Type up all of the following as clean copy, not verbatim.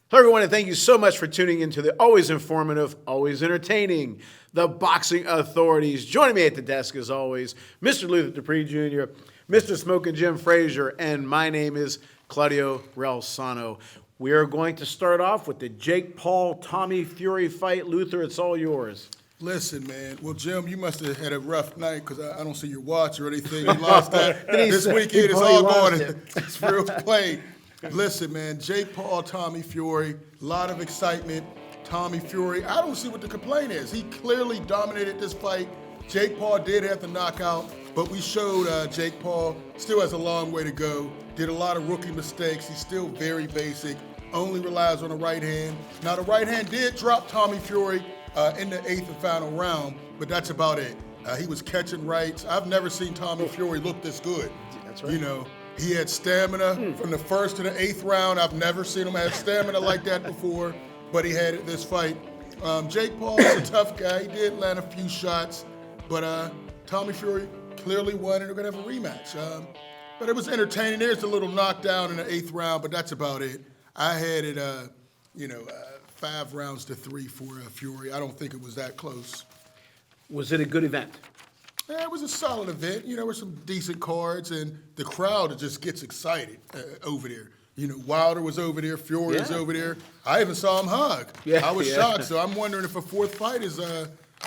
Hello, everyone, and thank you so much for tuning into the always informative, always entertaining, The Boxing Authorities. Joining me at the desk, as always, Mr. Luther Dupree Jr., Mr. Smoking Jim Frazier, and my name is Claudio Relsano. We are going to start off with the Jake Paul-Tommy Fury fight. Luther, it's all yours. Listen, man. Well, Jim, you must have had a rough night because I don't see your watch or anything. You lost that. This weekend it's all going. It's real play. Listen, man. Jake Paul, Tommy Fury, a lot of excitement. Tommy Fury, I don't see what the complaint is. He clearly dominated this fight. Jake Paul did have the knockout, but we showed Jake Paul still has a long way to go. Did a lot of rookie mistakes. He's still very basic. Only relies on the right hand. Now, the right hand did drop Tommy Fury in the 8th and final round, but that's about it. He was catching rights. I've never seen Tommy Fury look this good. That's right. You know, he had stamina from the 1st to the 8th round. I've never seen him have stamina like that before, but he had it this fight. Jake Paul is a tough guy. He did land a few shots, but Tommy Fury clearly won, and they're going to have a rematch. But it was entertaining. There's a little knockdown in the 8th round, but that's about it. I had it, 5 rounds to 3 for Fury. I don't think it was that close. Was it a good event? Yeah, it was a solid event. You know, there were some decent cards, and the crowd just gets excited over there. You know, Wilder was over there, Fury was over there. I even saw him hug. Yeah, I was shocked, so I'm wondering if a 4th fight is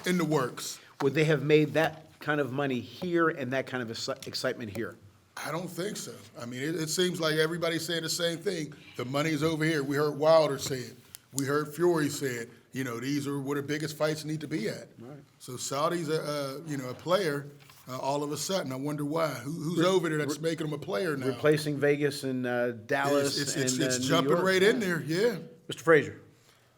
in the works. Would they have made that kind of money here and that kind of excitement here? I don't think so. I mean, it seems like everybody's saying the same thing. The money's over here. We heard Wilder say it. We heard Fury say it. You know, these are where the biggest fights need to be at. Right. So Saudi's a player. All of a sudden, I wonder why. Who's over there that's making him a player now? Replacing Vegas and Dallas it's and jumping New York. right in there. Yeah. Mr. Frazier.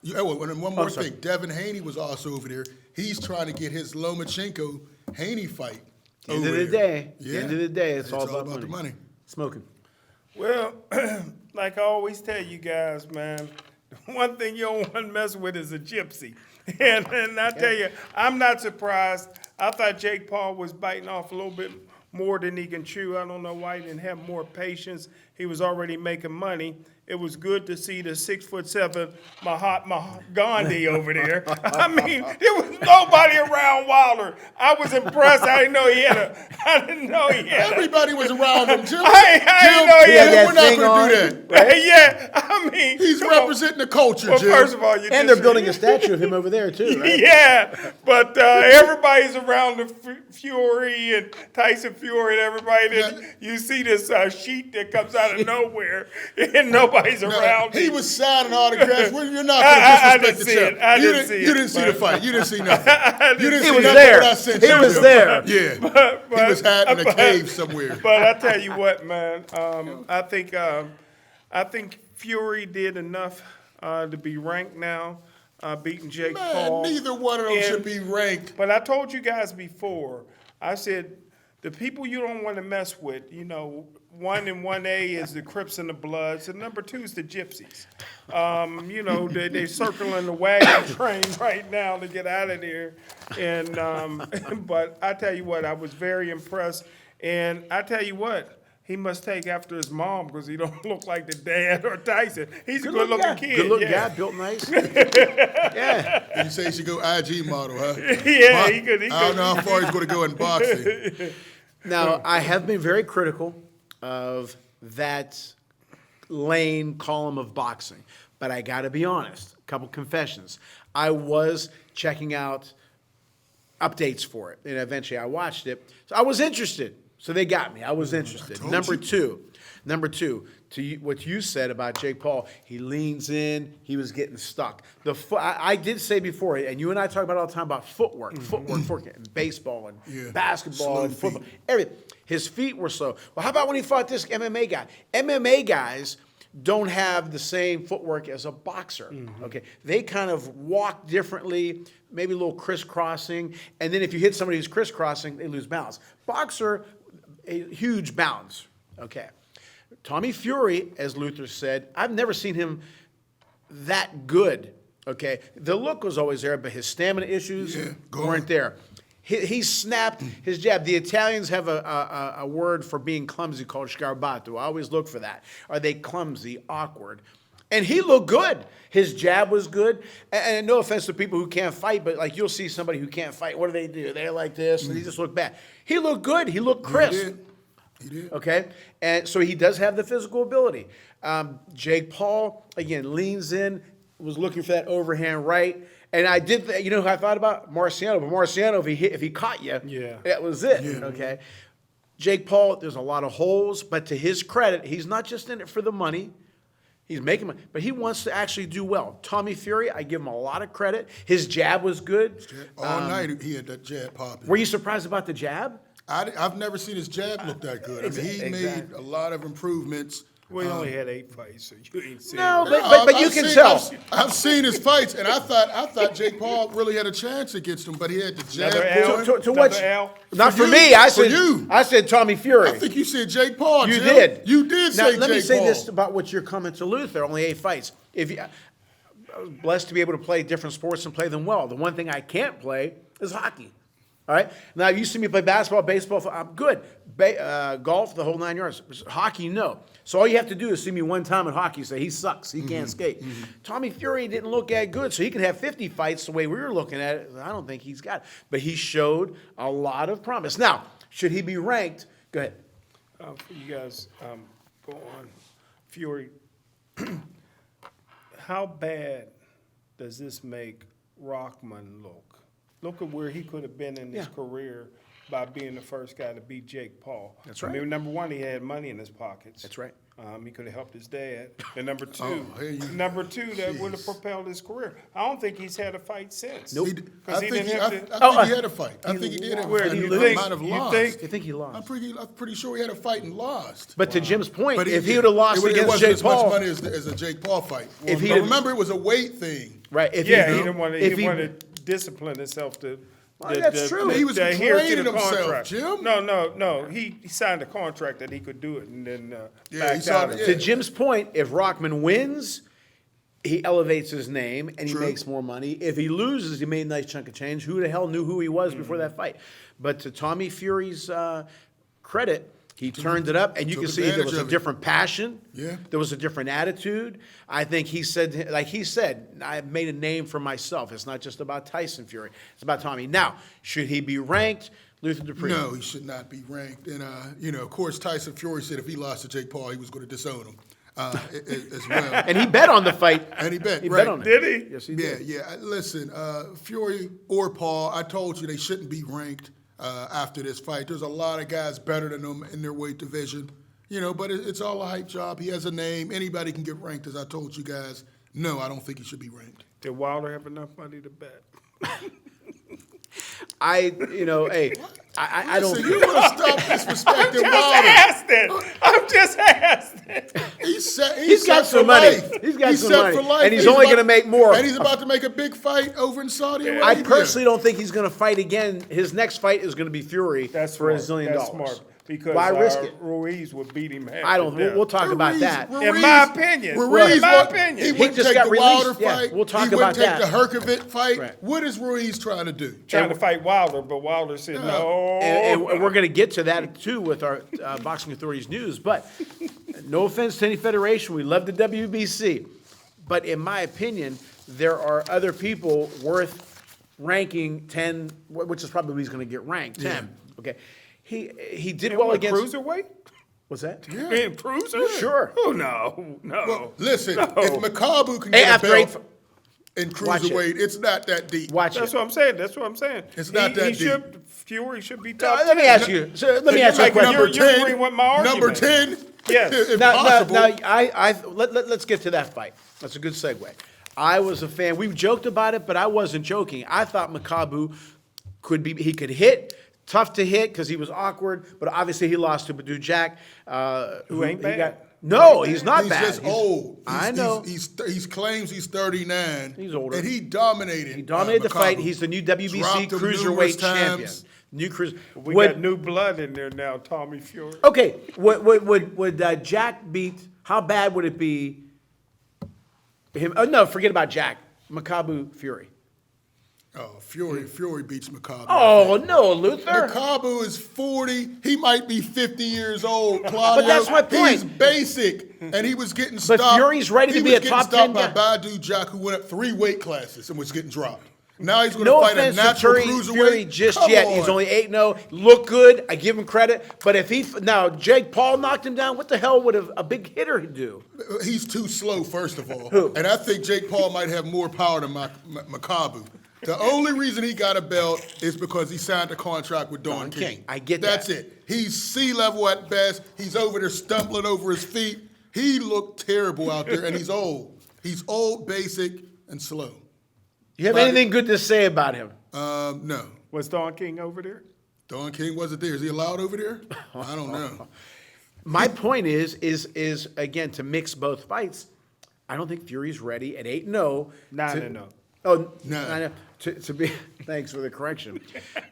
Yeah. Well, and one more thing. Devin Haney was also over there. He's trying to get his Lomachenko Haney fight. End of the day, it's all about the money. Smoking. Well, like I always tell you guys, man, one thing you don't want to mess with is a gypsy. And I tell you, I'm not surprised. I thought Jake Paul was biting off a little bit more than he can chew. I don't know why he didn't have more patience. He was already making money. It was good to see the 6'7" Mahatma Gandhi over there. I mean, there was nobody around Wilder. I was impressed. I didn't know he had Everybody was around him, Jim. I didn't know he had We're not going to do that. Right? Yeah, I mean. He's representing the culture, well, Jim. first of all, And they're building a statue of him over there, too, right? Yeah, but everybody's around the Fury and Tyson Fury and everybody. And you see this sheet that comes out of nowhere, and nobody's around. He was signing autographs. You're not going to disrespect the champ. I didn't see it. You didn't see the fight. You didn't see nothing. You didn't He see was nothing there. what I sent He you. was there. Yeah. He was hiding in a cave somewhere. But I tell you what, man, I think Fury did enough to be ranked now, beating Jake Paul. Neither one of them should be ranked. But I told you guys before, I said the people you don't want to mess with, 1 and 1A is the Crips and the Bloods, and number 2 is the Gypsies. They're circling the wagon train right now to get out of there. And but I tell you what, I was very impressed. And I tell you what, he must take after his mom because he don't look like the dad or Tyson. He's a good-looking kid. Good-looking guy, built nice. Yeah. You say he should go IG model, huh? Yeah, he could. I don't know how far he's going to go in boxing. Now, I have been very critical of that lane column of boxing, but I got to be honest, a couple confessions. I was checking out updates for it, and eventually I watched it. So I was interested. So they got me. I was interested. Number two, to what you said about Jake Paul, he leans in, he was getting stuck. I did say before, and you and I talk about it all the time about footwork, and baseball and basketball Slow and football, feet. everything. His feet were slow. Well, how about when he fought this MMA guy? MMA guys don't have the same footwork as a boxer. Okay, they kind of walk differently, maybe a little crisscrossing, and then if you hit somebody who's crisscrossing, they lose balance. Boxer, a huge balance. Okay, Tommy Fury, as Luther said, I've never seen him that good. Okay, the look was always there, but his stamina issues weren't there. He snapped his jab. The Italians have a word for being clumsy called scarbato. I always look for that. Are they clumsy, awkward? And he looked good. His jab was good. And no offense to people who can't fight, but like you'll see somebody who can't fight. What do? They're like this, and he just looked bad. He looked good. He looked crisp. He did. Okay, and so he does have the physical ability. Jake Paul again leans in, was looking for that overhand right, and I did. You know who I thought about? Marciano. But Marciano, if he caught you, Yeah. that was it. Okay. Jake Paul, there's a lot of holes, but to his credit, he's not just in it for the money. He's making money, but he wants to actually do well. Tommy Fury, I give him a lot of credit. His jab was good. All night he had that jab popping. Were you surprised about the jab? I've never seen his jab look that good. I mean, he made Exactly. a lot of improvements. We only had 8 fights, so you ain't seen No, it. but you can tell. I've seen his fights, and I thought Jake Paul really had a chance against him, but he had the jab. Another L? going. To what? Another L? Not For for you. me. I For said you. I said Tommy Fury. I think you said Jake Paul. You Jim. did. You did Now, say let me Jake say Paul. this about what you're coming to Luther. Only 8 fights. If you, I was blessed to be able to play different sports and play them well. The one thing I can't play is hockey. All right. Now you see me play basketball, baseball. I'm good. Golf, the whole 9 yards. Hockey, no. So all you have to do is see me one time in hockey. Say he sucks. He can't skate. Tommy Fury didn't look that good, so he can have 50 fights the way we were looking at it. I don't think he's got it, but he showed a lot of promise. Now, should he be ranked? Go ahead. For you guys, go on. Fury, how bad does this make Rockman look? Look at where he could have been in his Yeah. career by being the first guy to beat Jake Paul. That's right. I mean, number one, he had money in his pockets. That's right. He could have helped his dad. And number two, here you- that would have propelled his career. I don't think he's had a fight since. Nope. I Because he think didn't have to. he had a fight. I think he did have a Where fight. do you He think- might have you lost. think- I think he lost. I'm pretty sure he had a fight and lost. But to Jim's point, But if he would have lost it against wasn't Jake as Paul, much money as a Jake Paul fight. If But he'd- remember, it was a weight thing. right? If Yeah, he, he didn't want if to. He wanted to discipline himself to. Well, that's true. He was adhere to training the himself, contract. Jim. No. He signed a contract that he could do it, and then Yeah, he backed saw out. it, of yeah. to Jim's point, if Rockman wins, he elevates his name and he True. makes more money. If he loses, he made a nice chunk of change. Who the hell knew who he was before that fight? But to Tommy Fury's credit, he turned it up, and you took can see there was advantage a of it. different passion. Yeah. There was a different attitude. I think he said, I made a name for myself. It's not just about Tyson Fury. It's about Tommy. Now, should he be ranked? Luther Dupree. No, he should not be ranked. And, of course, Tyson Fury said if he lost to Jake Paul, he was going to disown him as well. And he bet on the fight. And he bet, He right. bet on it. Did he? Yes, he Yeah, did. yeah. Listen, Fury or Paul, I told you they shouldn't be ranked after this fight. There's a lot of guys better than them in their weight division, but it's all a hype job. He has a name. Anybody can get ranked, as I told you guys. No, I don't think he should be ranked. Did Wilder have enough money to bet? I don't. Listen, you want to stop disrespecting Wilder. I'm just asking. He's got some money. He's got some money. And he's only gonna make more. And he's about to make a big fight over in Saudi Arabia. I personally don't think he's going to fight again. His next fight is going to be Fury That's for smart. $1 zillion. That's smart. Because Why risk it? Ruiz would beat him half I don't. to death. We'll talk about that. In my opinion. Ruiz In my won't- opinion. He He wouldn't just take got the released. Wilder Yeah, fight. we'll talk he about wouldn't that. take the Herkovic fight. Right. What is Ruiz trying to do? Trying to fight Wilder, but Wilder said no. And we're going to get to that too with our Boxing Authorities news. But no offense to any federation, we love the WBC. But in my opinion, there are other people worth ranking 10, which is probably he's going to get ranked 10. Okay, he did well against cruiserweight. What's that? In cruiser? Sure. Oh no. Well, listen, No. if Makabu can Hey, get a after belt eight- in Watch it. cruiserweight, it's not that deep. Watch That's it. what I'm saying. That's what I'm saying. It's not that deep. Fury should be top. Let me 10. ask you. So let me ask you a Like question. number You're 10. agreeing with my Number argument. 10. Yes. If Now, possible. let's get to that fight. That's a good segue. I was a fan. We joked about it, but I wasn't joking. I thought Makabu he could hit. Tough to hit because he was awkward, but obviously he lost to Badou Jack. Who ain't bad. No, he's not He's bad. just old. I know. He claims he's 39. He's older. And he dominated. He dominated the fight. Makabu. He's the new WBC Dropped him numerous cruiserweight champion. times. New cruiser. We got new blood in there now, Tommy Fury. Okay, would Jack beat? How bad would it be? Him? Oh no, forget about Jack. Makabu Fury. Oh, Fury beats Makabu. Oh, no, Luther. Makabu is 40. He might be 50 years old, Claudio. But that's my point. He's basic, and he was getting stopped. Fury's ready to be a top 10 He was getting stopped by Badu Jack, who went up 3 weight classes and was getting dropped. Now he's going to No fight a offense to natural Fury cruiserweight. just Come yet. on. He's only 8-0. Look good. I give him credit. But if now Jake Paul knocked him down, what the hell would a big hitter do? He's too slow, first of all. Who? And I think Jake Paul might have more power than Makabu. The only reason he got a belt is because he signed a contract with Don King. I get That's that. it. He's sea level at best. He's over there stumbling over his feet. He looked terrible out there, and he's old. He's old, basic, and slow. You have anything good to say about him? No. Was Don King over there? Don King wasn't there. Is he allowed over there? I don't know. My point is again, to mix both fights. I don't think Fury's ready at 8-0. 9-0. Oh, No. 9-0 to be. Thanks for the correction.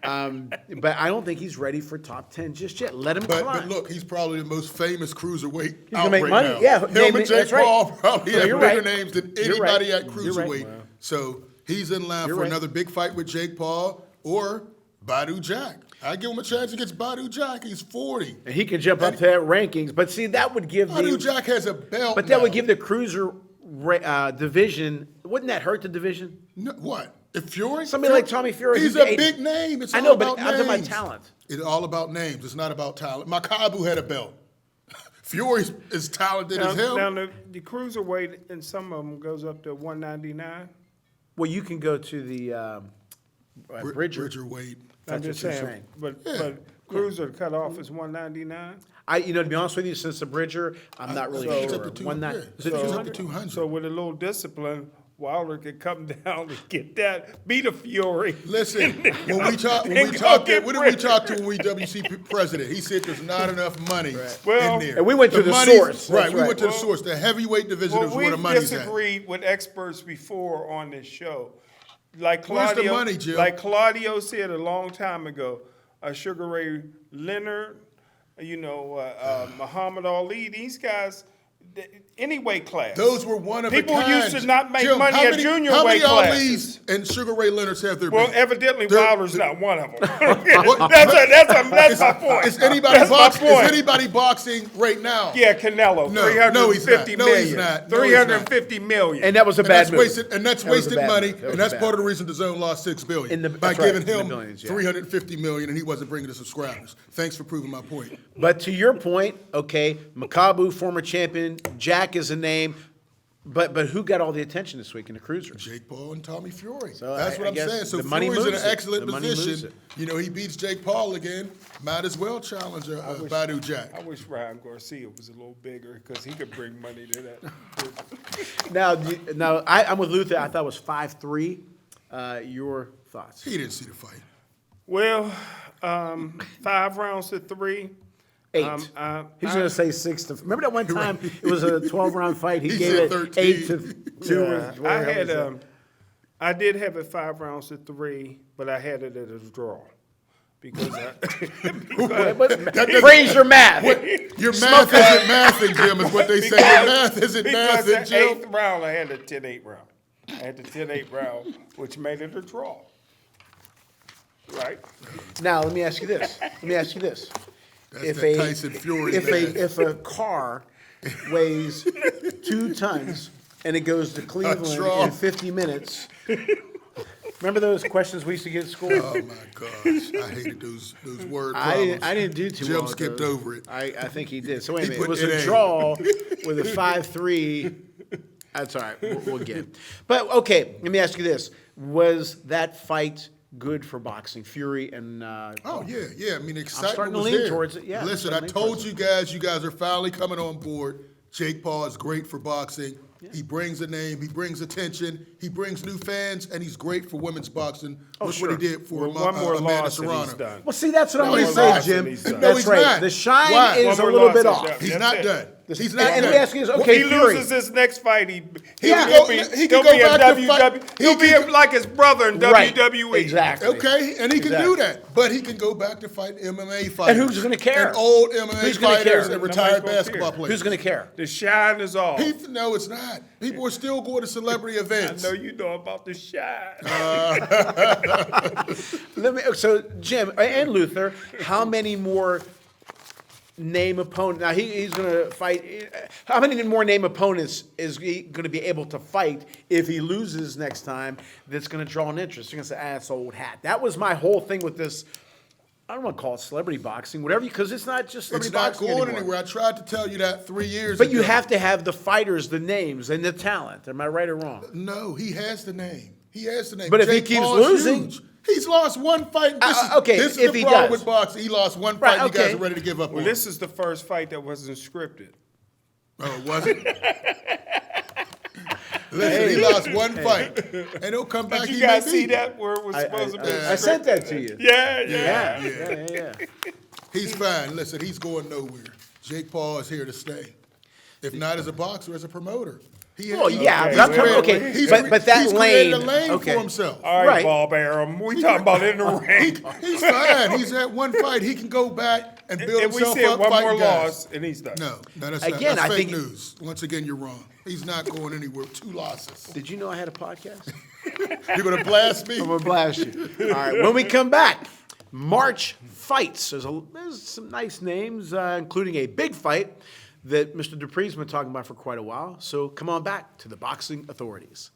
But I don't think he's ready for top 10 just yet. Let him But climb. look, he's probably the most famous cruiserweight He's out gonna make right money. now. Yeah, Him and Jake that's right. Paul probably No, have you're bigger right. names than You're right. anybody at You're right. cruiserweight. So he's in line You're for right. another big fight with Jake Paul or Badu Jack. I give him a chance against Badu Jack. He's 40. And he can jump up to that rankings. But see, that would give Badu the. Jack has a belt. But that would now. give the cruiser division. Wouldn't that hurt the division? No, what? If Fury? Somebody like Tommy Fury, He's who's a eight- big name. It's I all know, but about I'm talking about names. talent. It's all about names. It's not about talent. Makabu had a belt. Fury is talented as hell. Now the cruiserweight in some of them goes up to 199. Well, you can go to the Bridger. Bridger Wade. I'm That's just what you're saying, saying. but cruiser cut off is 199. To be honest with you, since the Bridger, I'm not really It's sure. up to 190 200. is it It's up 200? to 200. So with a little discipline, Wilder could come down and get that, beat a Fury. Listen, when we talk, And go what get did we Bridger. talk to when we WC president? He said there's not enough money Well- in there. And we went to the money's- source. Right, That's we right. went to the source. The heavyweight division Well, is where the we've money's at. disagreed with experts before on this show. Like Where's the Claudio, money, Jim? like Claudio said a long time ago, Sugar Ray Leonard, Muhammad Ali, these guys, any weight class. Those were one of People a kind. used to not make Jim, money how at many- junior how weight many classes. Ali's and Sugar Ray Leonards have there Well, been? evidently They're- Wilder's not one of them. What- that's my point. Is anybody That's my boxing? Is point. anybody boxing right now? Yeah, Canelo, No, 350 no, he's million. not. No, he's not. 350 million. And that was a And bad that's move. wasted, and that's That was a wasted bad money, move. That was and that's bad. part of the reason DAZN lost $6 billion by that's right, giving in the him billions, yeah. $350 million, and he wasn't bringing the subscribers. Thanks for proving my point. But to your point, okay, Makabu, former champion, Jack is a name, but who got all the attention this week in the cruisers? Jake Paul and Tommy Fury. So That's I what I'm guess saying. So the money Fury's in an moves it. excellent The money moves position. it. He beats Jake Paul again. Might as well challenge Badu Jack. I wish Ryan Garcia was a little bigger because he could bring money to that. Now I'm with Luther. I thought it was 5-3. Your thoughts? He didn't see the fight. Well, 5 rounds to 3. 8. He's going to say 6 to. Remember that one time it was a 12-round fight. He He gave said it 8 to 2. Yeah, I did have it 5 rounds to 3, but I had it at a draw because Raise your math. Your math isn't mathing, Jim, is what they say. Your math isn't because mathing, the Jim. 8th round I had a 10-8 round. I had the 10-8 round, which made it a draw. Right? Now let me ask you this. That's that Tyson Fury math. If a car weighs 2 tons and it goes to Cleveland draw. in 50 minutes, remember those questions we used to get at school? Oh my gosh, I hated those word problems. I didn't do too well. Jim with skipped those. over it. I think he did. So wait a He minute. It put was it a in. draw with a 5-3. That's all right. We'll get it. But okay, let me ask you this: was that fight good for boxing, Fury and? Oh yeah. I mean, excitement starting to was lean there. towards it, yeah. Listen, I'm I starting to lean told you guys are finally coming on board. Jake Paul is great for boxing. He brings a name. He brings attention. He brings new fans, and he's great for women's boxing. Look sure. what he did for Well, one more Amanda loss and he's Serrano. done. Well, see, that's what No, I'm he's going to not. say, Jim. He's done. No, That's he's right. not. The shine Why? is One a more little loss bit and off. done. He's That's not it. done. He's And not done. let me ask you this. Okay, He Fury. loses his next fight. He'll he can go be a back to fight- WWE. He'll be like his brother in Right. WWE. Exactly. Okay, and he can Exactly. do that. But he can go back to fight MMA fighters. And who's gonna care? And old MMA Who's gonna fighters care? and retired Nobody's gonna basketball care. players. Who's going to care? The shine is off. No, it's not. shot. People are still going to celebrity I events. know you know about the shot. So, Jim and Luther, how many more name opponents? Now, he's going to fight. How many more name opponents is he going to be able to fight if he loses next time that's going to draw an interest? You're going to say, that's old hat. That was my whole thing with this. I don't want to call it celebrity boxing, whatever, because it's not just celebrity It's not boxing going anymore. anywhere. I tried to tell you that 3 years But ago. you have to have the fighters, the names, and the talent. Am I right or wrong? No, he has the name. He has the name. But if he Jake keeps Paul's losing- huge. He's lost one fight. Okay, this is if the he problem does. with boxing. He lost one Right, fight. You guys okay. are ready to give up Well, on. this is the first fight that wasn't scripted. Oh, was it? Listen, he lost one fight, and he'll come back. Did you he guys may see beat. that where it was supposed to be? I sent that to you. Yeah. Yeah. He's fine. Listen, he's going nowhere. Jake Paul is here to stay. If not as a boxer, as a promoter. Well, yeah, Okay, but I'm wait, talking, wait, okay, wait. but that he's lane, created a lane okay. for himself. All right, Right. Bob Arum. We talking about in the ring. He's fine. He's at one fight. He can go back and build If we himself said up. one more fighting guys. loss, and he's done. No, that's Again, not. I That's think- fake news. Once again, you're wrong. He's not going anywhere. 2 losses. Did you know I had a podcast? You're gonna blast me? I'm gonna blast you. All right, when we come back, March fights. There's some nice names, including a big fight that Mr. Dupree's been talking about for quite a while. So come on back to the Boxing Authorities.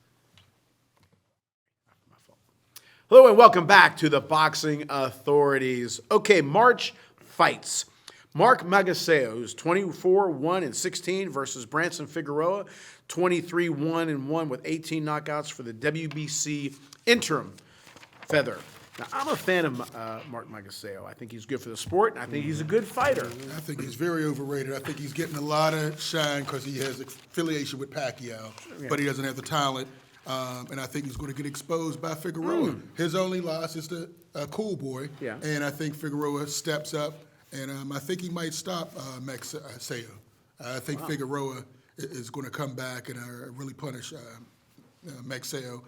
Hello and welcome back to the Boxing Authorities. Okay, March fights. Mark Magsayo, who's 24-1-16 versus Branson Figueroa, 23-1-1 with 18 knockouts for the WBC interim feather. Now, I'm a fan of Mark Magsayo. I think he's good for the sport, and I think he's a good fighter. I think he's very overrated. I think he's getting a lot of shine because he has affiliation with Pacquiao, but he doesn't have the talent. And I think he's going to get exposed by Figueroa. His only loss is to Cool Boy, Yeah. and I think Figueroa steps up, and I think he might stop Magsayo. I think Figueroa is going to come back and really punish Magsayo.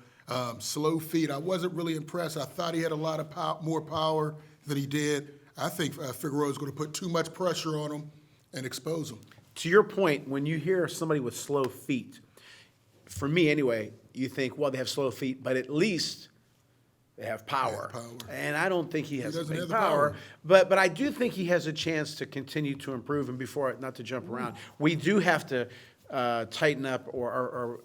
Slow feet. I wasn't really impressed. I thought he had a lot of more power than he did. I think Figueroa is going to put too much pressure on him and expose him. To your point, when you hear somebody with slow feet, for me anyway, you think, well, they have slow feet, but at least they have power. They have power. And I don't think he has the doesn't big have the power. power. But I do think he has a chance to continue to improve. And before, not to jump around, we do have to tighten up or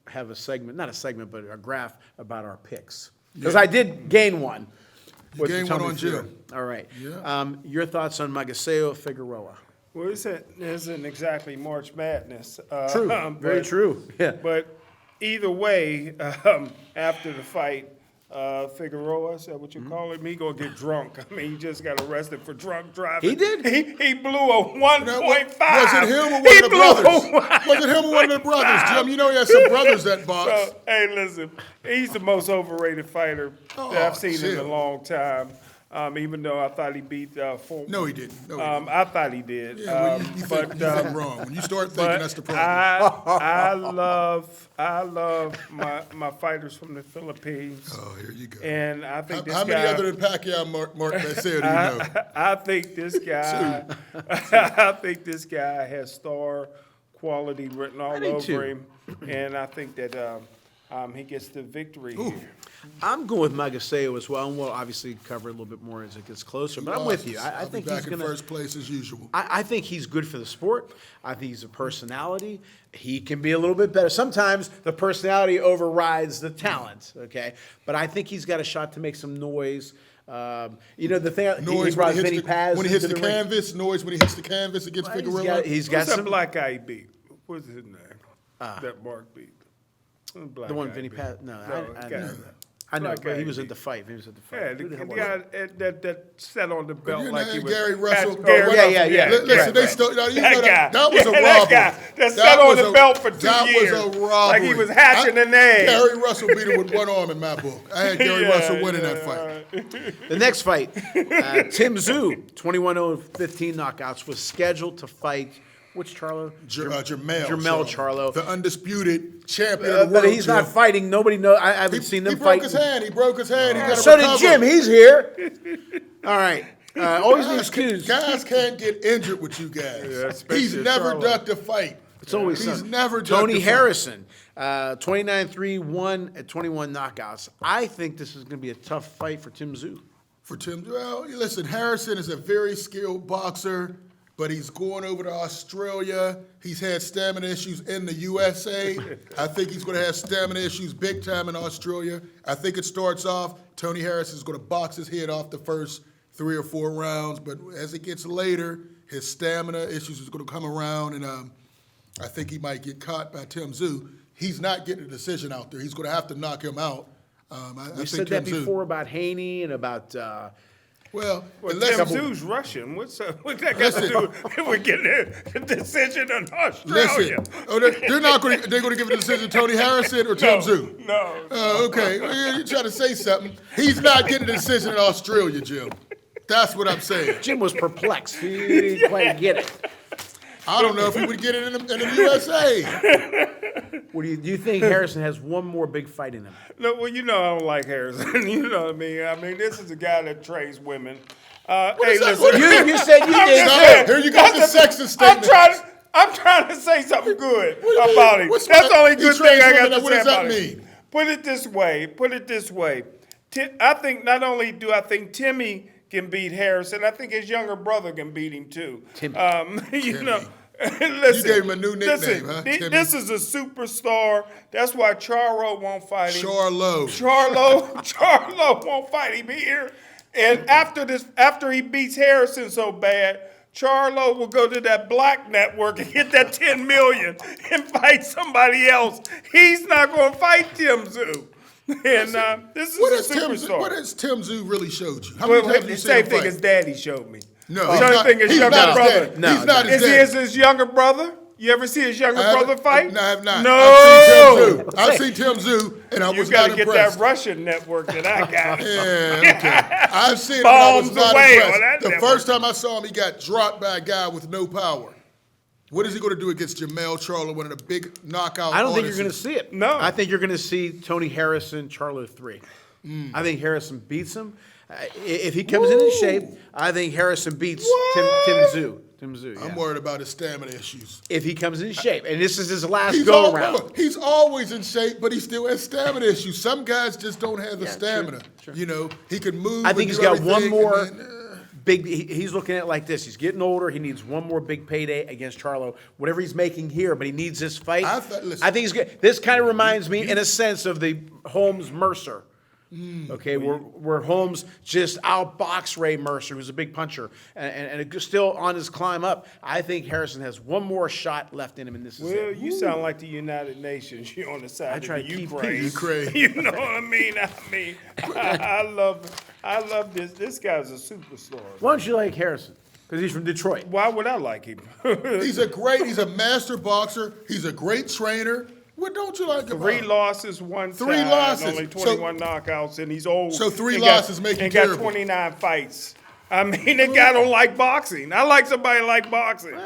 have a segment, not a segment, but a graph about our picks. Because I did gain one. with the gained one Tommy on Fury. Jim. All right. Yeah. Your thoughts on Magsayo Figueroa? Well, this isn't exactly March Madness. True. Very but- true. Yeah. But either way, after the fight, Figueroa, is that what you call him? He gonna get drunk. I mean, he just got arrested for drunk driving. He did? He blew a 1.5. Was it him or one He of the blew brothers? a Was it him or one of the brothers? Jim, you know he has some brothers that box. So, hey, listen, he's the most overrated fighter that I've seen in a chill. long time. Even though I thought he beat Foreman. No, he didn't. No, he didn't. I thought he did. Yeah, well, you think, you think wrong. When you start thinking, that's the problem. I love my fighters from the Philippines, Oh, here you go. and I think this How guy. many other than Pacquiao, Mark Magsayo, do you know? I think this guy. I think this guy has star quality written all do over too. him, and I think that he gets the victory here. I'm going with Magsayo as well, and we'll obviously cover a little bit more as it gets closer. But I'm with you. I I'll be think back he's in going to. first place as usual. I think he's good for the sport. I think he's a personality. He can be a little bit better. Sometimes the personality overrides the talent, okay? But I think he's got a shot to make some noise. The thing, he Noise brought when Vinny Paz when he hits into the ring. canvas. Noise when he hits the canvas against Figueroa. He's got Who's that some. black guy he beat? What's his name? That Mark beat. Who's black The one guy Vinny beat? Paz. No, I guy. know. I know, Black but guy he was he at the fight. He was at the fight. Yeah, Who the hell was the it? guy that sat on the belt You like know, he was Gary Russell. Gary Yeah, yeah, yeah. Listen, Right, they right. still. You know That that guy. was a Yeah, robbery. that guy that sat on the belt for 2 years. That was a robbery. Like he was hatching an egg. Gary Russell beat him with one arm in my book. I had Gary Russell winning that fight. The next fight, Tim Tszyu, 21-15 knockouts, was scheduled to fight. Which Charlo? Jermell Charlo. the undisputed champion of the world. But he's not Jim. fighting. Nobody knows. I haven't seen them He broke fight. his hand. He broke his hand. He got So did Jim. He's here. All right. Always an excuse. Guys can't get injured with you guys. especially He's never Charlo. ducked a fight. It's always He's something. never jumped Tony the front. Harrison, 29-3-1 at 21 knockouts. I think this is going to be a tough fight for Tim Tszyu. For Tim, well, listen, Harrison is a very skilled boxer, but he's going over to Australia. He's had stamina issues in the USA. I think he's going to have stamina issues big time in Australia. I think it starts off, Tony Harrison is going to box his head off the first 3 or 4 rounds, but as it gets later, his stamina issues is going to come around, and I think he might get caught by Tim Tszyu. He's not getting a decision out there. He's going to have to knock him out. I We think said that Tim Tszyu- before about Haney and about Well, Well, unless- Tim Tszyu's Russian. What's that got to do with getting a decision in Australia? Listen, they're not going to. They're going to give a decision to Tony Harrison or Tim Tszyu. No. Okay, well, you're trying to say something. He's not getting a decision in Australia, Jim. That's what I'm saying. Jim was perplexed. He didn't quite get it. I don't know if he would get it in the USA. What do you think Harrison has one more big fight in him? No, well, you know I don't like Harrison. You know what I mean? I mean, this is a guy that trains women. Hey, is that? listen. You said you I'm did. just No, saying, here you go with the that's sexist I'm statement. trying to say something good do you mean? about him. What's That's the only he good trains thing I got women, to what say does that about him. mean? Put it this way. I think not only do I think Timmy can beat Harrison, I think his younger brother can beat him too. Timmy. You know. Listen, gave him a new nickname, listen, huh, thi- Timmy? This is a superstar. That's why Charlo won't fight him. Charlo. Charlo won't fight him here. And after he beats Harrison so bad, Charlo will go to that black network and get that 10 million and fight somebody else. He's not going to fight Tim Tszyu. And this What is has a Tim? superstar. What has Tim Tszyu really showed you? How Well, many times have you the seen same him thing fight? as Daddy showed me. No, The he's same not, thing as he's younger not his brother. daddy. No, He's not his Is he daddy. his younger brother? You ever see his younger I haven't- brother fight? No, I have not. No. I've seen Tim Tszyu, and I You was got not to get impressed. that Russian network that I got. Yeah, okay. I've seen him, and I was Bombs not away impressed. on that The network. first time I saw him, he got dropped by a guy with no power. What is he going to do against Jamel Charlo, one of the big knockout I don't think you're artists? going to see it. No. I think you're going to see Tony Harrison, Charlo 3. I think Harrison beats him. If he comes in shape, I think Harrison beats Tim Tszyu. Tim Tszyu, I'm yeah. worried about his stamina issues. If he comes in shape, and this is his last He's go-around. He's always in shape, but he still has stamina issues. Some guys just don't have the Yeah, stamina. sure. You know, he can move. I and think he's do got one everything, more and then, big. He's looking at it like this. He's getting older. He needs one more big payday against Charlo. Whatever he's making here, but he needs this fight. listen. I think he's good. This kind of reminds me, in a sense, of the Holmes Mercer. Okay, where Holmes just outboxed Ray Mercer, who's a big puncher, and still on his climb up. I think Harrison has one more shot left in him, and this is Well, it. you sound like the United Nations. You're on the side try of to the keep Ukraine. peace. Ukraine. You know what I mean? I love this. This guy's a superstar. Why don't you like Harrison? Because he's from Detroit. Why would I like him? he's a master boxer. He's a great trainer. What don't you like about 3 him? losses, 1 3 tie, losses. only 21 knockouts, and he's old. So 3 and got- losses make you and got terrible. 29 fights. I mean, the guy don't like boxing. I like somebody like boxing.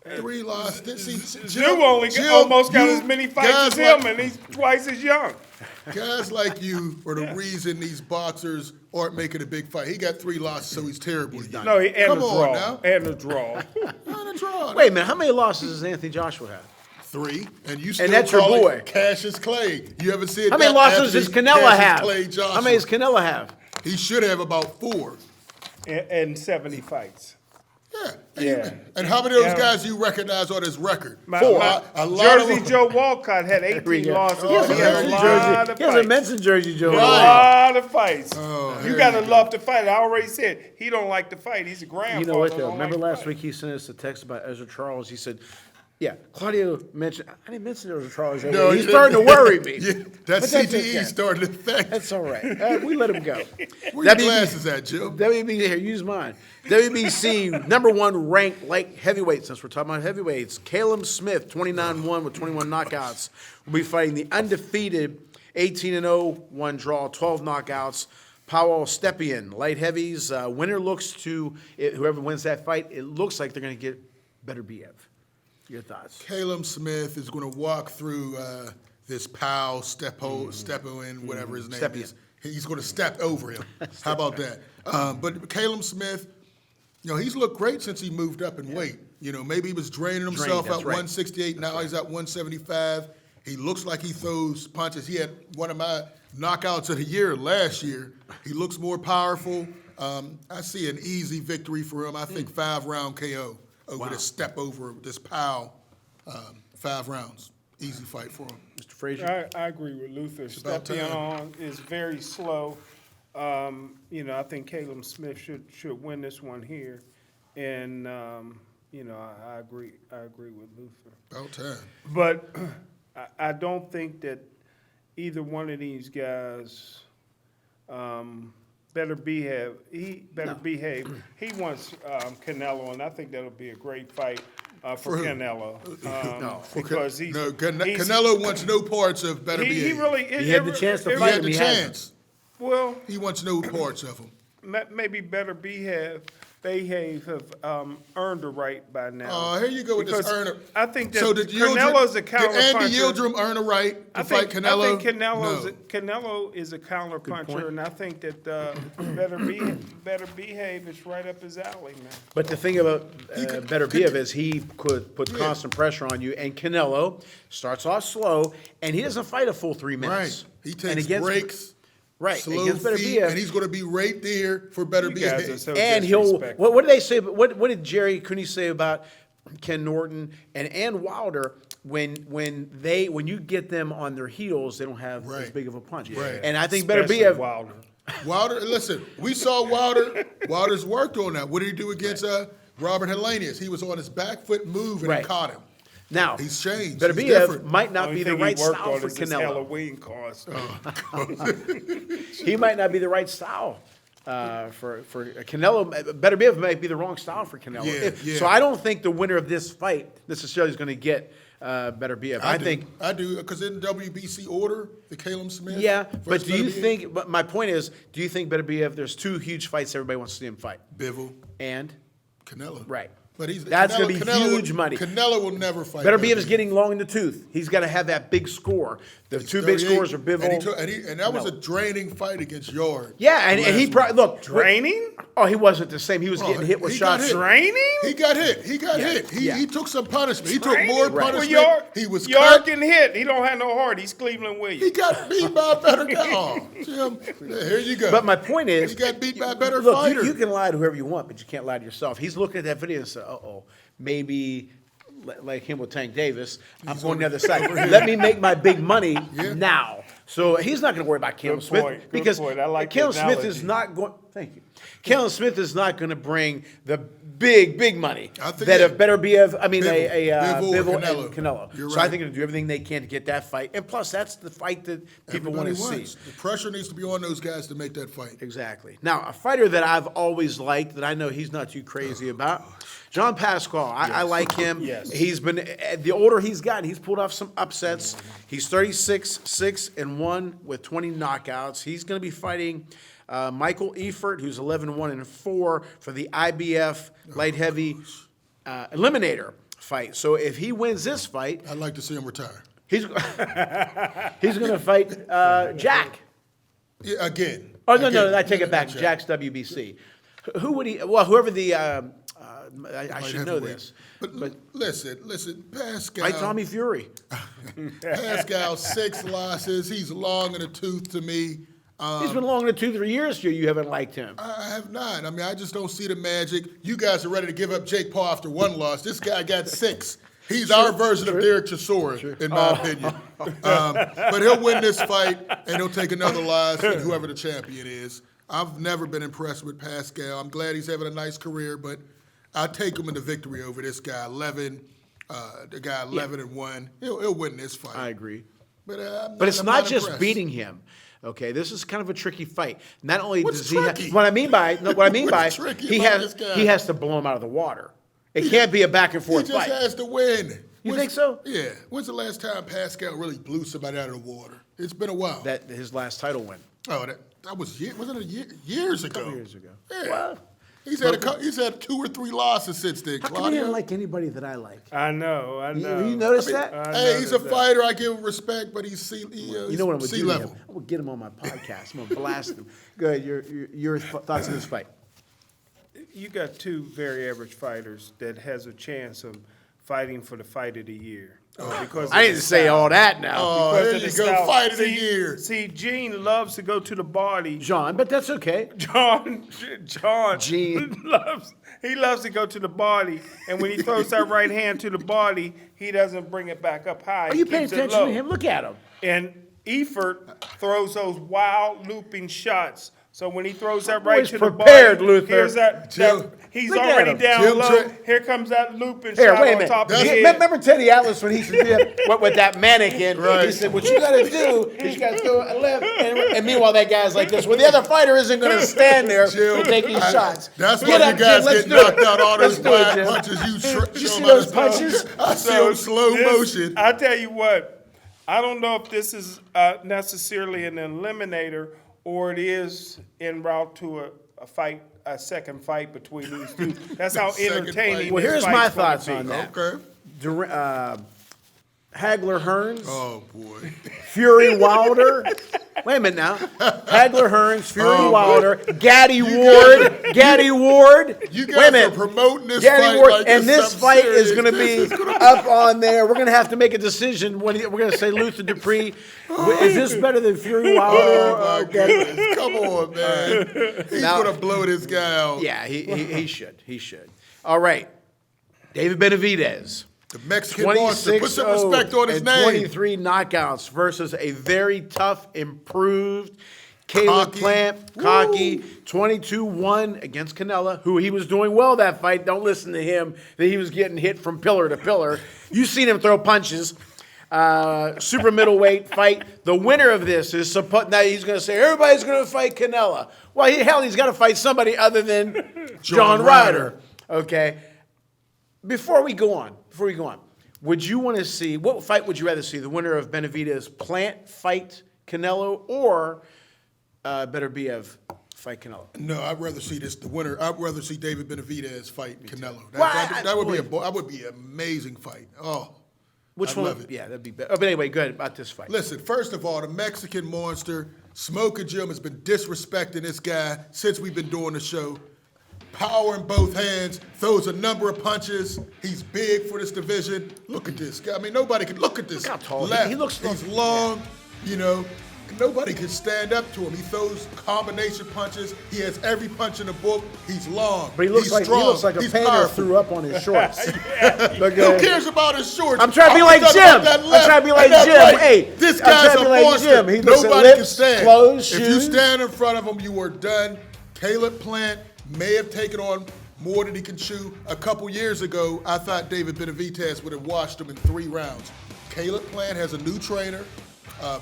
3 losses. See, Drew almost got as many fights as guys him, like- and he's twice as young. Guys like you are the reason these boxers aren't making a big fight. He got 3 losses, so he's terrible. He's No, and Come a on draw. now. And a draw. Not a draw. Wait a minute, how many losses does Anthony Joshua have? 3, and you still that's your call it boy. Cassius Clay. You ever see it? How many losses does Canelo have? Clay Joshua. How many does Canelo have? He should have about 4. and 70 fights. Yeah. Yeah. And how many of those Yeah. guys do you recognize on his record? My- 4. my- A lot of Jersey them- Joe Walcott had He 18 has losses. Oh, He had a Jersey lot Jersey. of He hasn't fights. mentioned Jersey Joe. A Right. lot of fights. Oh, You there gotta you go. love to fight. I already said he don't like to fight. He's a grandfather. You know what, though? don't Remember like to last fight. week he sent us a text about Ezra Charles? He said, yeah, Claudio mentioned, I didn't mention Ezra Charles. That No, way. He's you starting to didn't. worry me. Yeah, that But that's CTE okay. started to affect. That's all right. We let him go. Where your WB glasses at, Jim? WB, here, use mine. WBC #1 ranked light heavyweight, since we're talking about heavyweights. Caleb Smith, 29-1 with 21 knockouts, will be fighting the undefeated 18-0, 1 draw, 12 knockouts. Powell Stepien, light heavies. Winner looks to, whoever wins that fight, it looks like they're going to get better BF. Your thoughts? Caleb Smith is going to walk through this Powell, Stepoin, whatever his name Stepien. is. He's going to step over him. How about that? But Caleb Smith, you know, he's looked great since he moved up in weight. You know, maybe he was draining himself that's at right. 168. Now he's at 175. He looks like he throws punches. He had one of my knockouts of the year last year. He looks more powerful. I see an easy victory for him. I think 5-round KO over this step over this Powell. 5 rounds. Easy fight for him. Mr. Frazier? I agree with Luther. about Stepping time. on is very slow. You know, I think Caleb Smith should win this one here. And, you know, I agree with Luther. About time. But I don't think that either one of these guys better behave. He better behave. He wants Canelo, and I think that'll be a great fight for who? Canelo. No. Because he's No, he's- Canelo wants no parts of Better he Behave. really He had the chance to He fight had him, the he hasn't. chance. well. He wants no parts of him. Maybe Better Behave have earned a right by now. Oh, here you go with this Because earner. I think that So did Canelo's a Did Andy counterpuncher. Yildirim earn a right to fight Canelo? I think No. Canelo is a counterpuncher, and I think that Better Behave is right up his alley, man. But the thing about Better Biev is he could put constant pressure on you, and Canelo starts off slow, and he doesn't fight a full 3 minutes. Right. He And takes against- breaks, Right, slow against Better feet, Biev. and he's going to be right there for Better You guys are Behave. so And he'll, disrespectful. what did they say, what did Jerry Cooney say about Ken Norton and Wilder when you get them on their heels, they don't have as Right. big of a punch. Right. And I think Better Especially Biev, Wilder. Wilder, listen, we saw Wilder. Wilder's worked on that. What did he do against Robert Helenius? He was on his back foot move and Right. he caught him. now, He's changed. Better He's Biev different. might not Only be the thing he right worked style on for is his Canelo. Halloween costume. He might not be the right style for Canelo. Better Biev might be the wrong style for Canelo. Yeah, yeah. So I don't think the winner of this fight necessarily is going to get Better Biev. I think. I do, because in WBC order, the Caleb Smith. Yeah, but versus do you Better think? But my point is, do you think Better Biev? There's 2 huge fights everybody wants to see him fight, Bivol, and Canelo. Right. But he's That's Canelo- gonna be Canelo huge will, money. Canelo will never fight. Better Biev is getting long in the tooth. He's got to have that big score. The 2 big 38, scores are Bivol. And that was a draining fight against Yard. Yeah, and he last probably look. Draining? Oh, he wasn't the same. He was getting hit with he got shots. hit. Draining? He got hit. He got hit. yeah. He took some punishment. He Draining? took more Well, punishment. Yard, He was Yard cut. getting hit. He don't have no heart. He's Cleveland Williams. He got beat by a better guy. Oh, Jim, here you go. But my point is, he got beat by a better look, fighter. you can lie to whoever you want, but you can't lie to yourself. He's looking at that video and said, "Uh-oh, maybe like him with Tank Davis, I'm going the other side. Let me make my big money now." So he's not going to worry about Caleb Good Smith point, good because point. I like the Caleb Smith is analogy. not going. Thank you. Caleb Smith is not going to bring the big money I think that it- a Better Biev. I mean, Bivol or Bivol Canelo. and Canelo. You're So I right. think they're going to do everything they can to get that fight, and plus that's the fight that people want Everybody to wants. see. The pressure needs to be on those guys to make that fight. Exactly. Now, a fighter that I've always liked, that I know he's not too crazy about, John Pascal. I like him. Yes. He's been, the older he's gotten, he's pulled off some upsets. He's 36-6-1 with 20 knockouts. He's going to be fighting Michael Eifert, who's 11-1-4 for the IBF light heavy eliminator fight. So if he wins this fight, I'd like to see him retire. he's he's going to fight Jack. Yeah, again. Oh, no, Again. I take it back. Jack's WBC. Who would he, well, whoever the, I should know heavyweight. this. But listen, Pascal. Fight Tommy Fury. Pascal, 6 losses. He's long in the tooth to me. He's been long in the 2-3 years here. You haven't liked him. I have not. I mean, I just don't see the magic. You guys are ready to give up Jake Paul after 1 loss. This guy got 6. He's our version of Derek Chisora, in my opinion. But he'll win this fight, and he'll take another loss, and whoever the champion is. I've never been impressed with Pascal. I'm glad he's having a nice career, but I'll take him in the victory over this guy, 11. The guy 11-1. He'll win this fight. I agree. But But I'm not just impressed. beating him. Okay, this is kind of a tricky fight. Not only What's does he have, tricky? what I mean by What's tricky he about has this guy? he has to blow him out of the water. It can't be a back and He forth just fight. has to win. You think so? Yeah. When's the last time Pascal really blew somebody out of the water? It's been a while. That his last title win. Oh, that was wasn't it years ago? Couple years ago. Yeah. Well, he's had 2 or 3 losses since then. how come you Claudio. didn't like anybody that I like? I know. You notice that? Hey, he's a fighter. I give him respect, but he's You know what I'm gonna sea do? to level. him? I'm gonna get him on my podcast. I'm gonna blast him. Go ahead. Your thoughts on this fight? you got two very average fighters that has a chance of fighting for the fight of the year. Because I didn't say all that now, Oh, because there of you the go, style. fight of the See- year. See, Gene loves to go to the body. John, but that's okay. John Gene. loves to go to the body, and when he throws that right hand to the body, he doesn't bring it back up high. Are He you paying keeps it attention low. to him? Look at him. And Efert throws those wild looping shots. So when he throws that right boy's to the prepared, body, Luther. here's that Jim, he's look at already him. down Jim low. Trent- Here comes that looping Here, shot wait a on minute. top of his You head. remember Teddy Atlas when he used to do that with that mannequin? He Right. said, "What you got to do is you got to throw a left." And meanwhile, that guy's like this. Well, the other fighter isn't going to stand there Jim, and take these shots. That's Get why up, you guys Jim, let's get do it. knocked out all Let's those do it, bad Jim. punches. You You show see them those how to- punches? I see them slow motion. I tell you what, I don't know if this is necessarily an eliminator or it is en route to a fight, a second fight between these two. That's how Second entertaining. fight. Well, this here's fight's my gonna thoughts be. on that. Okay. Hagler Hearns, Oh boy. Fury Wilder. Wait a minute now. Hagler Hearns, Fury Oh, Wilder, Gaddy Ward, Gaddy Ward. You Wait a guys are minute. promoting this Gaddy fight Ward, like and it's this something fight is serious. going to This be is gonna- up on there. We're going to have to make a decision. We're going to say Luther Dupree. Is this better than Fury Wilder? Oh my Gaddy- goodness. Come on, man. He's Now- gonna blow this guy out. Yeah, he should. He should. All right. David Benavidez. The Mexican monster. Put some respect on his and name. 23 knockouts versus a very tough, improved Caleb Cocky. Plant, cocky, 22-1 against Canella, who he was doing well that fight. Don't listen to him, that he was getting hit from pillar to pillar. You've seen him throw punches. Super middleweight fight. The winner of this is now he's going to say everybody's going to fight Canella. Well, he's got to fight somebody other than John Ryder. Okay. Before we go on, would you want to see, what fight would you rather see? The winner of Benavidez Plant fight Canelo or Beterbiev fight Canelo? No, I'd rather see the winner. I'd rather see David Benavidez fight Canelo. Well, That would be an amazing fight. Oh, Which I'd one? love it. Yeah, that'd be better. Oh, but anyway, good about this fight. Listen, first of all, the Mexican monster, Smoker Jim, has been disrespecting this guy since we've been doing the show. Power in both hands, throws a number of punches. He's big for this division. Look at this guy. I mean, nobody can look at this. Look how tall he- left. he looks- He's long, you know. Nobody can stand up to him. He throws combination punches. He has every punch in the book. He's long. But he looks He's like strong. he looks like a He's painter powerful. threw up on his shorts. Who cares about his shorts? I'm trying to be I'm like talking Jim. about that I'm left trying to be and like that Jim. right. Hey, This I'm guy's trying to a be like monster. Jim. He looks at Nobody can lips, stand. closed If you shoes. stand in front of him, you are done. Caleb Plant may have taken on more than he can chew. A couple years ago, I thought David Benavidez would have washed him in 3 rounds. Caleb Plant has a new trainer,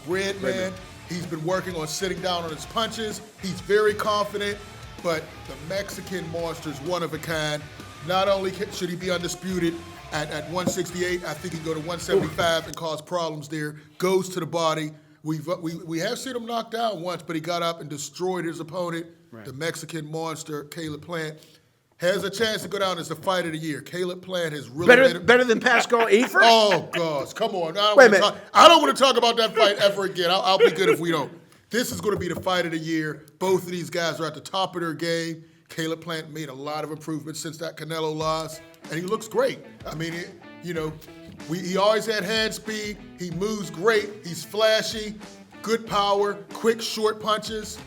Breadman. He's been working on sitting down on his punches. He's very confident, but the Mexican monster is one of a kind. Not only should he be undisputed at 168, I think he can go to 175 and cause problems there. Goes to the body. We have seen him knocked down once, but he got up and destroyed his opponent. Right. The Mexican monster, Caleb Plant, has a chance to go down as the fight of the year. Caleb Plant has really better than Pascal Efert? Oh, gosh, come on. Wait a minute. I don't want to talk about that fight ever again. I'll be good if we don't. This is going to be the fight of the year. Both of these guys are at the top of their game. Caleb Plant made a lot of improvements since that Canelo loss, and he looks great. I mean, he always had hand speed. He moves great. He's flashy, good power, quick, short punches.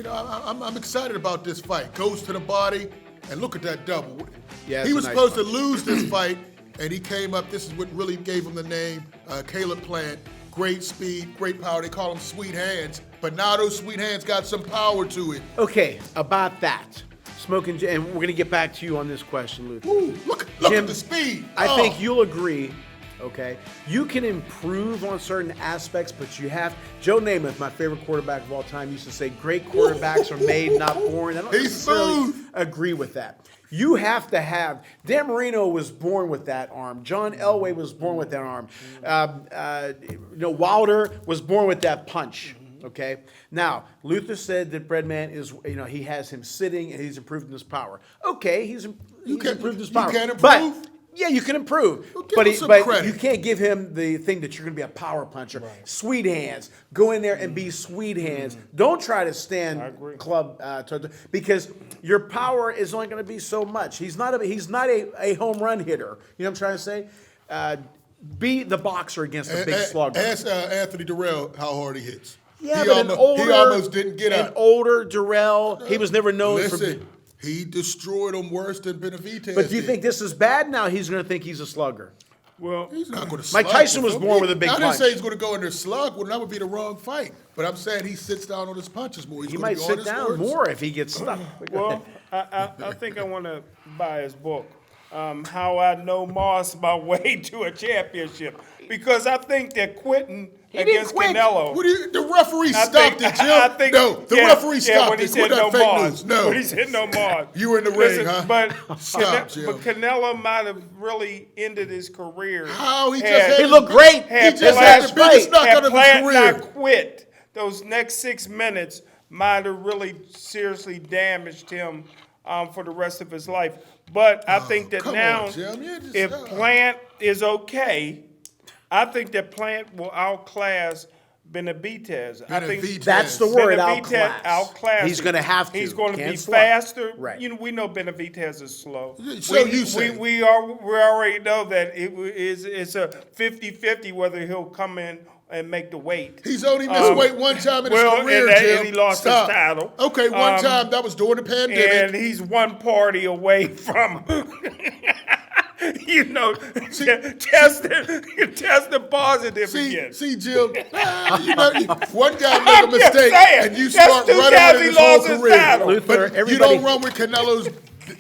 I'm excited about this fight. Goes to the body, and look at that double. Yeah, he it's was a nice supposed fight. to lose this fight, and he came up. This is what really gave him the name, Caleb Plant. Great speed, great power. They call him sweet hands, but now those sweet hands got some power to it. Okay, about that. Smoking, and we're going to get back to you on this question, Luther. Ooh, look Jim, at the speed. I Oh. think you'll agree, okay? You can improve on certain aspects, but you have. Joe Namath, my favorite quarterback of all time, used to say, great quarterbacks are made, not born. I don't He's necessarily smooth. agree with that. You have to have. Dan Marino was born with that arm. John Elway was born with that arm. Wilder was born with that punch. Okay. Now, Luther said that Breadman is, he has him sitting and he's improved his power. Okay, he's improved his power. You can't But improve? Yeah, you can improve, Well, give but him some but credit. you can't give him the thing that you're going to be a power puncher. Sweet hands, go in there and be sweet hands. Don't try to stand club because your power is only going to be so much. He's not a home run hitter. You know what I'm trying to say? Be the boxer against a big slugger. Ask Anthony Durrell how hard he hits. Yeah, he but he almost didn't get an out. older Durrell, he was never known for. Listen, he destroyed him worse than Benavidez. But do you did. think this is bad now? He's going to think he's a slugger. Well, He's not going to Mike Tyson was born with a big I didn't punch. say he's going to go in there slug. Well, that would be the wrong fight. But I'm saying he sits down on his punches more. He's He gonna might be on sit his down horse. more if he gets stuck. well, I think I want to buy his book, How I Know Moss My Way to a Championship, because I think that quitting didn't against quit. Canelo. The referee stopped it, Jim. I think, no, the yeah, referee yeah, stopped when he it. said Quit that no fake Moss. news. No. When he said no Moss. You were in the ring, huh? But, Stop, Jim. but Canelo might have really ended his career. How he just had- had He looked great. had He just Plant- had the biggest knockout had of his Plant career. not quit, those next 6 minutes might have really seriously damaged him for the rest of his life. But I think that come now, on, Jim. You just- if Plant is okay, I think that Plant will outclass Benavidez. I think Benavidez. That's the word, Benavidez outclass. He's him. going to have to. He's going to Can't be slow. faster. Right. You know, we know Benavidez is slow. So you say. We already know that it's a 50-50 whether he'll come in and make the weight. He's only missed weight one time in his well, career, and Jim. he lost Stop. his title. Okay, one time. That was during the pandemic. And he's one party away from, testing positive again. See, Jim, one guy make a I'm just mistake saying, and you that's start 2 running times with he his whole lost his career. title. Luther, But you everybody- don't run with Canelo's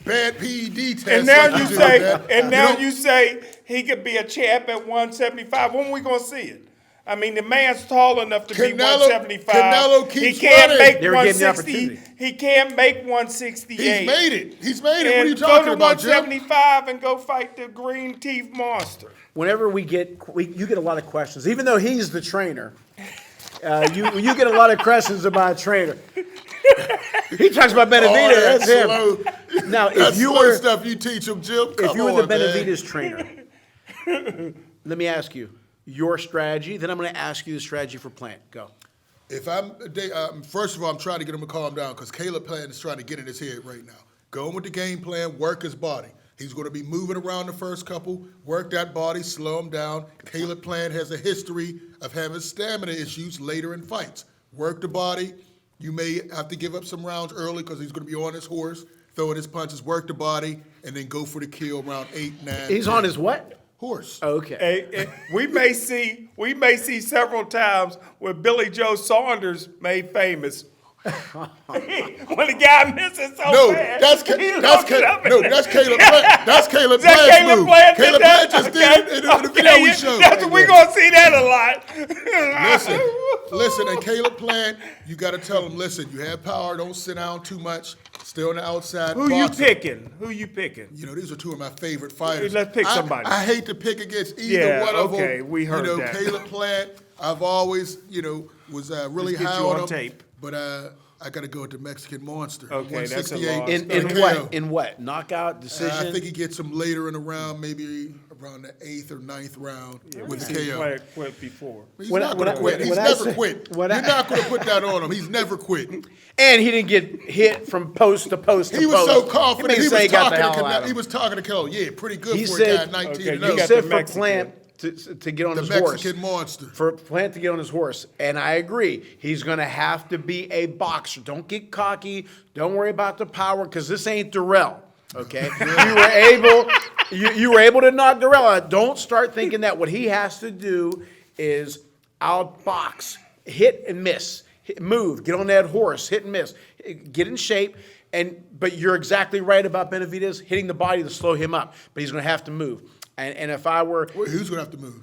bad PED test. And now like you do, say, man. and now don't- you say he could be a champ at 175. When we gonna see it? I mean, the man's tall enough to be Canelo- 175. Canelo he keeps can't running. make They were getting the 160. opportunity. He can't make 168. He's made it. He's made it. What are And you talking go about, to Jim? 175 and go fight the green teeth monster. Whenever you get a lot of questions, even though he's the trainer. You get a lot of questions about a trainer. He talks about Benavidez. Oh, that's him. slow. Now, if That's you slow were stuff you teach him, Jim. if Come you were the on, man. Benavidez trainer, let me ask you your strategy. Then I'm going to ask you the strategy for Plant. Go. If first of all, I'm trying to get him to calm down because Caleb Plant is trying to get in his head right now. Go in with the game plan, work his body. He's going to be moving around the first couple, work that body, slow him down. Caleb Plant has a history of having stamina issues later in fights. Work the body. You may have to give up some rounds early because he's going to be on his horse, throwing his punches, work the body, and then go for the kill round 8, 9. He's on his what? horse. Okay. We may see several times where Billy Joe Saunders made famous. When the guy misses so No, bad, that's he Caleb looked up and- Plant. That's Caleb Is that Plant's Caleb move. Plant did Caleb that? Plant just Okay. did it in the video we yeah, showed. we're gonna see that a lot. Listen, and Caleb Plant, you got to tell him, listen, you have power, don't sit down too much, stay on the outside. Who you boxing. picking? Who you picking? You know, these are two of my favorite fighters. Let's pick somebody. I hate to pick against either Yeah, one of them. okay, we heard You know, that. Caleb Plant, I've always, was really Let's get high you on on him. tape. But I got to go with the Mexican Monster. Okay, that's a 168 loss. In KO. what? In what? Knockout decision? I think he gets him later in the round, maybe around the 8th or 9th round with the KO. Quit before. He's When I- not when going I- to quit. when He's I never say- quit. when You're I- not going to put that on him. He's never quit. And he didn't get hit from post to post to He was post. so confident. He He say was got the talking hell to out of Canelo. He him. was talking to Canelo. Yeah, pretty good He for said- a guy at 19 Okay, and you He 0. got said the for Mexican. Plant to get on The his horse. Mexican Monster. For Plant to get on his horse. And I agree. He's going to have to be a boxer. Don't get cocky. Don't worry about the power because this ain't Durrell. Okay? you were able to knock Durrell out. Don't start thinking that what he has to do is outbox, hit and miss, move, get on that horse, hit and miss, get in shape. But you're exactly right about Benavidez hitting the body to slow him up. But he's going to have to move. And if I were Who's going to have to move?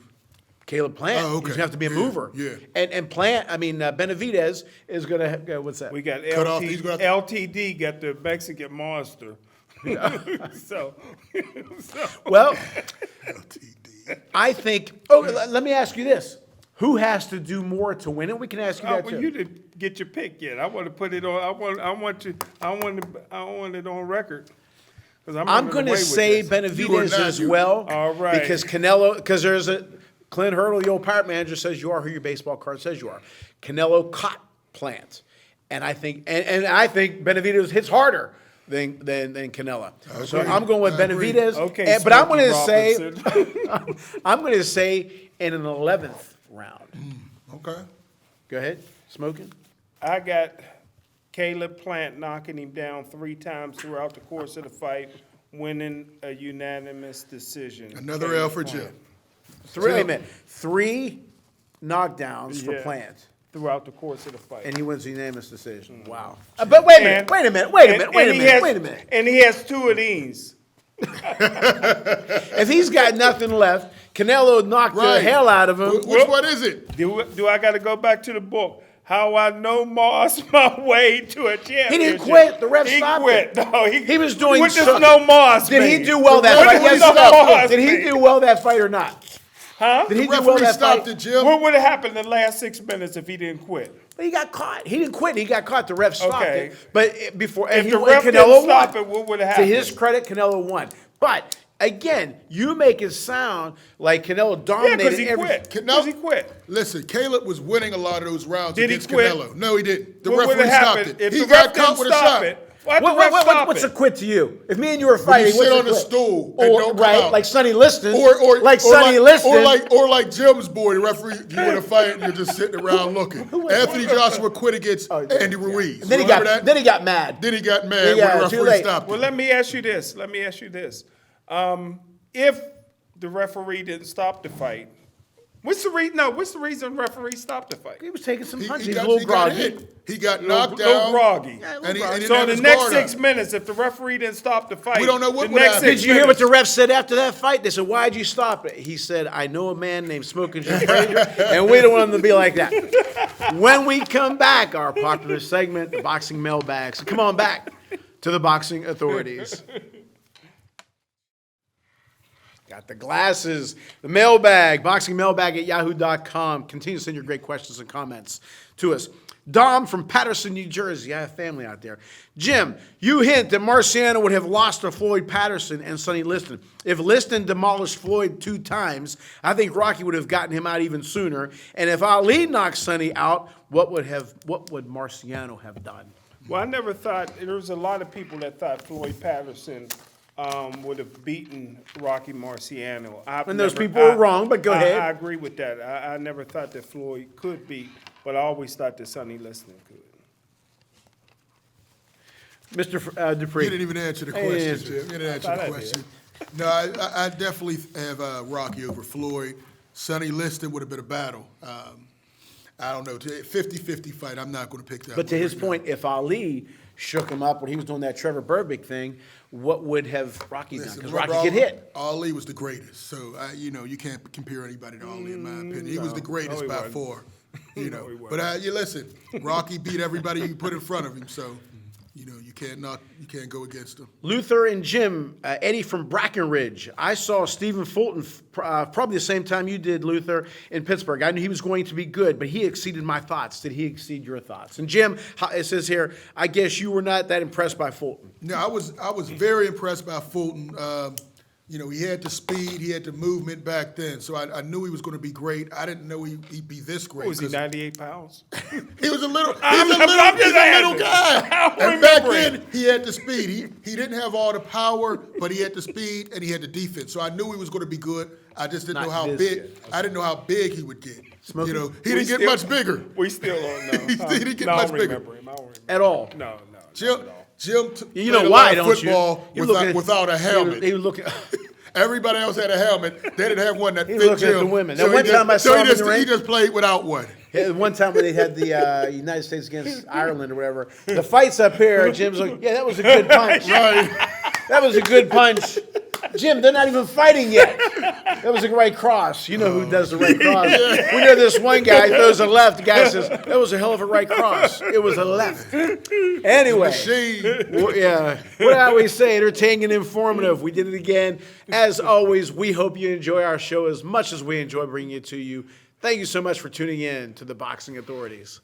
Caleb Plant, Oh, okay. he's going to have to be a Yeah, mover. yeah. And Benavidez is going to what's that? We got Cut off, he's gonna have LTD got the Mexican Monster. so Well, LTD. I think. Oh, let me ask you this: who has to do more to win it? We can ask you I that want too. you to get your pick yet. I want to put it on. I want it on record. 'Cause I'm I'm running going to away with say this. You are Benavidez not, as you- well. All right. Because Canelo, because there's a Clint Hurdle, the old pirate manager, says you are who your baseball card says you are. Canelo caught Plant, and I think I think Benavidez hits harder than Canelo. So agree. I'm going with I agree. Benavidez. Okay, but I'm Smokey going to say Robinson. I'm going to say in an 11th round. Okay. Go ahead, smoking. I got Caleb Plant knocking him down 3 times throughout the course of the fight, winning a unanimous decision. Another Caleb L for Plant. Jim. Wait a minute. 3 knockdowns for Yeah. Plant. Throughout the course of the fight. And he wins the unanimous decision. Wow. But wait a minute, And- wait a minute, wait a and- minute, wait a and he minute, has- wait a minute. And he has 2 of these. If he's got nothing left, Canelo knocked the Right. hell out of him. Which one is it? Do I got to go back to the book? How I know Moss my way to a championship. He didn't quit. The ref he stopped quit. it. No, He was doing What does so- no Moss Did he mean? do well that What fight? did Yes or he stop no? it? Did he do well that fight or not? Huh? Did he The do well referee that stopped fight? it, Jim. What would have happened in the last 6 minutes if he didn't quit? But he got caught. He didn't quit. He got caught. The ref stopped Okay. it. But before, and If he the won. ref Canelo didn't stop won. it, what would have To happened? his credit, Canelo won. But again, you make it sound like Canelo Yeah, dominated because he every. quit. Can- Because no. he quit. Listen, Caleb was winning a lot of those rounds Did he against quit? Canelo. No, he didn't. The What would referee have stopped happened it. if He the got ref caught didn't with a stop shot. it? Why'd the ref stop What's a it? quit to you? If me and you were When fighting, you what's sit a on the quit? stool and don't come right, out. like Sonny Liston, Or like Sonny Liston, or like Jim's boy, the referee. You win a fight and you're just sitting around looking. Anthony Joshua quit against Andy Ruiz. And then he Remember got that? then he got mad. Then he got mad Yeah, when the too referee late. stopped Well, it. let me ask you this. If the referee didn't stop the fight, what's the reason the referee stopped the fight? He was taking some punches. He He's a got, little he got groggy. hit. He got Little- knocked little down. groggy. Yeah, a little And he groggy. didn't So have in his the next guard 6 up. minutes, if the referee didn't stop the fight, We don't know what the would next happen. 6 Did you hear what the minutes- ref said after that fight? They said, "Why'd you stop it?" He said, "I know a man named Smoking Jim Frazier, and we don't want him to be like that." When we come back, our popular segment, the boxing mailbag. So come on back to the boxing authorities. Got the glasses, the mailbag, boxing mailbag at yahoo.com. Continue to send your great questions and comments to us. Dom from Patterson, New Jersey. I have family out there. Jim, you hint that Marciano would have lost to Floyd Patterson and Sonny Liston. If Liston demolished Floyd 2 times, I think Rocky would have gotten him out even sooner. And if Ali knocked Sonny out, what would Marciano have done? Well, I never thought, there was a lot of people that thought Floyd Patterson would have beaten Rocky Marciano. And those people were wrong, but go ahead. I agree with that. I never thought that Floyd could beat, but I always thought that Sonny Liston could. Mr. Dupree. You didn't even answer the Hey, question, answer. Jim. You didn't answer thought the I question. No, I definitely have Rocky over Floyd. Sonny Liston would have been a battle. I don't know. 50-50 fight, I'm not going to pick that But to one his right now. point, if Ali shook him up when he was doing that Trevor Berbick thing, what would have Rocky done? Listen, Because remember, Rocky get hit. Ali was the greatest. So, you can't compare anybody to Ali, in my opinion. He was the no, greatest he by wasn't. far. You know, he wasn't. but you listen, Rocky beat everybody you put in front of him. So, you can't go against him. Luther and Jim, Eddie from Brackenridge. I saw Stephen Fulton probably the same time you did, Luther, in Pittsburgh. I knew he was going to be good, but he exceeded my thoughts. Did he exceed your thoughts? And Jim, it says here, I guess you were not that impressed by Fulton. No, I was very impressed by Fulton. He had the speed, he had the movement back then, so I knew he was going to be great. I didn't know he'd be this great. Was he 'cause 98 pounds? He was a little, I'm he's a little just asking. guy. I don't And back remember then, he had the speed. He didn't have all the power, but he had the speed and he had the defense. So I knew he was going to be good. I just didn't Not know how this big. good. I didn't know how big he would get. Smokey? He We didn't get still- much bigger. We still don't know. He didn't get No, I much don't bigger. remember him. I don't remember At all. him. No. Jim, not at all. Jim You played know a why, lot of don't you? football You looking at- without a helmet. He was looking. Everybody else had a helmet. They didn't have one that He fit looking at Jim. the women. So Now, one he time I just- saw so him he in just, the ring. he just played without one. Yeah, one time when they had the United States against Ireland or whatever, the fights up here, Jim's like, yeah, that was a good punch. Right. That was a good punch. Jim, they're not even fighting yet. That was a right cross. You know who does the right cross. We know this one guy throws a left. The guy says, that was a hell of a right cross. It was a left. Anyway. Machine. Yeah. What I always say, entertaining and informative. We did it again. As always, we hope you enjoy our show as much as we enjoy bringing it to you. Thank you so much for tuning in to the Boxing Authorities.